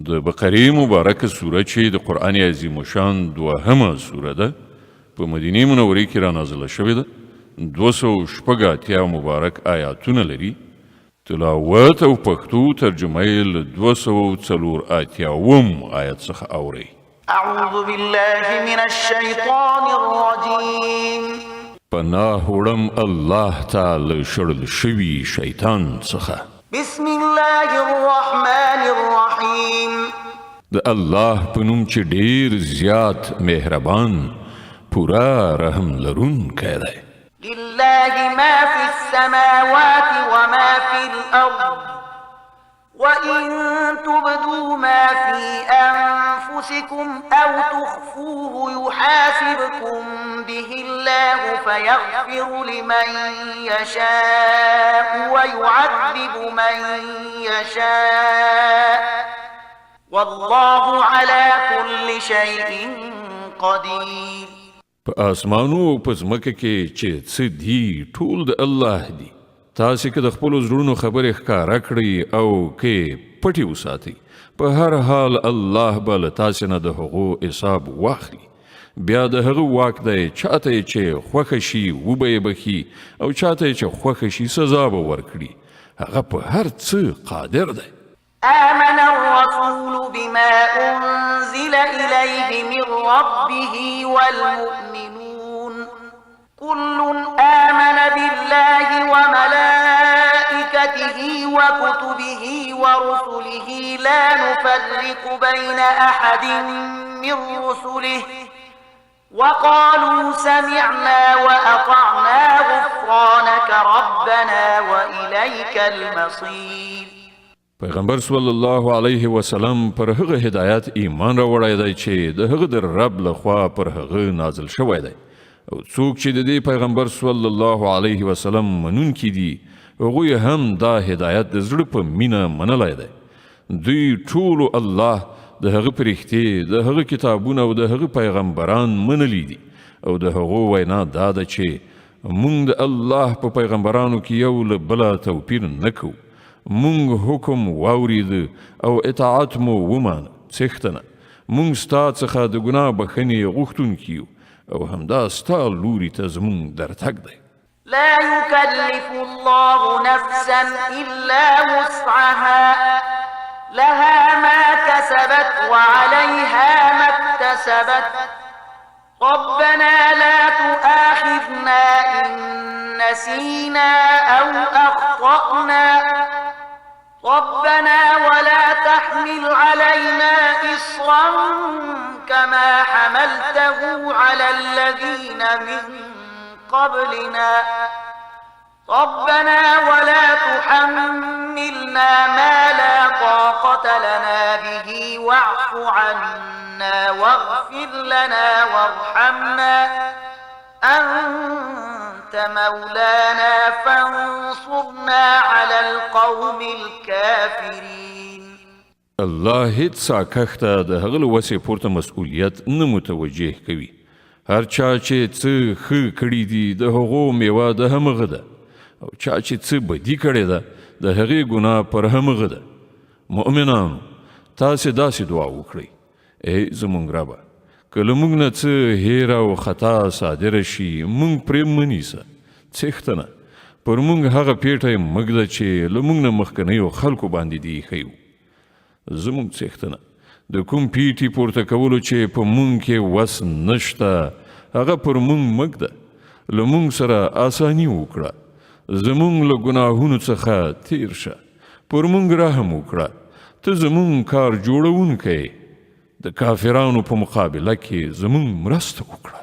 د بقرې مبارکه سوره چې د قرآن عظیم شان دوهمه سوره ده په مدینه منورې کې را نازله شوې ده. 286 مبارک آیاتونه لري. تلاوت او پښتو ترجمه یې له 284 آیت څخه اورئ. اعوذ بالله من الشیطان الرجیم. پناه وړم الله تعالی شړل شوي شیطان څخه. بسم الله الرحمن الرحیم. د الله په نوم چې ډیر زیات مهربان پورا رحم لرونکی دی. لله ما في السماوات وما في الأرض وإن تبدوا ما في أنفسكم أو تخفوه يحاسبكم به الله فيغفر لمن يشاء ويعذب من يشاء والله على كل شيء قدير. په آسمانو او په ځمکه کې چې څه دي ټول د الله دي. تاسې که د خپلو زړونو خبرې ښکاره کړئ او که پټې وساتئ، په هر حال الله به له تاسې نه د هغو حساب واخلي. بیا د هغه واک دی چاته یې چې خوښه شي وبه یې بخي او چاته یې چې خوښه شي سزا به ورکړي. هغه په هر څه قادر دی. آمن الرسول بما أنزل إليه من ربه والمؤمنون كل آمن بالله وملائكته وكتبه ورسله لا نفرق بين أحد من رسله وقالوا سمعنا وأطعنا غفرانك ربنا وإليك المصير. پیغمبر صلی الله علیه وسلم پر هغه هدایت ایمان راوړی دی چې د هغه د رب لخوا پر هغه نازل شوی دی او څوک چې د دې پیغمبر صلی الله علیه وسلم منونکي دي هغوی هم دا هدایت د زړه په مینه منلی دی. دوی ټولو الله د هغه پرښتې د هغه کتابونه او د هغه پیغمبران منلی دي او د هغو وینا دا ده چې موږ د الله په پیغمبرانو کې یو له بله توپیر نه کوو. مونږ حکم واورید او اطاعت مو ومانه. څښتنه مونږ ستا څخه د ګناه بخښنې غوښتونکي یو او همدا ستا لوري ته زمونږ درتګ دی. لا يكلف الله نفسا إلا وسعها لها ما كسبت وعليها ما اكتسبت ربنا لا تؤاخذنا إن نسينا أو أخطأنا ربنا ولا تحمل علينا إصرا كما حملته على الذين من قبلنا ربنا ولا تحملنا ما لا طاقة لنا به واعف عنا واغفر لنا وارحمنا أنت مولانا فانصرنا على القوم الكافرين. الله هیڅ ساکښته د هغه له وسې پورته مسؤلیت نه متوجه کوي. هر چا چې څه ښه کړي دي د هغو میوه د همغه ده او چا چې څه بدي کړې ده د هغې ګناه پر همغه ده. مؤمنانو تاسې داسې دعا وکړئ: ای زموږ ربه، که له موږ نه څه هیر او خطا صادره شي موږ پرې مه نیسه. څښتنه پر موږ هغه پیټی مږده چې له موږ نه مخکنیو خلکو باندې دې ایښی و. زموږ څښتنه د کوم پیټي پورته کولو چې په موږ کې وس نشته هغه پر موږ مږده. له موږ سره آساني وکړه. زموږ له ګناهونو څخه تیر شه. پر موږ رحم وکړه. ته زموږ کار جوړونکی د کافرانو په مقابله کې زموږ مرسته وکړه.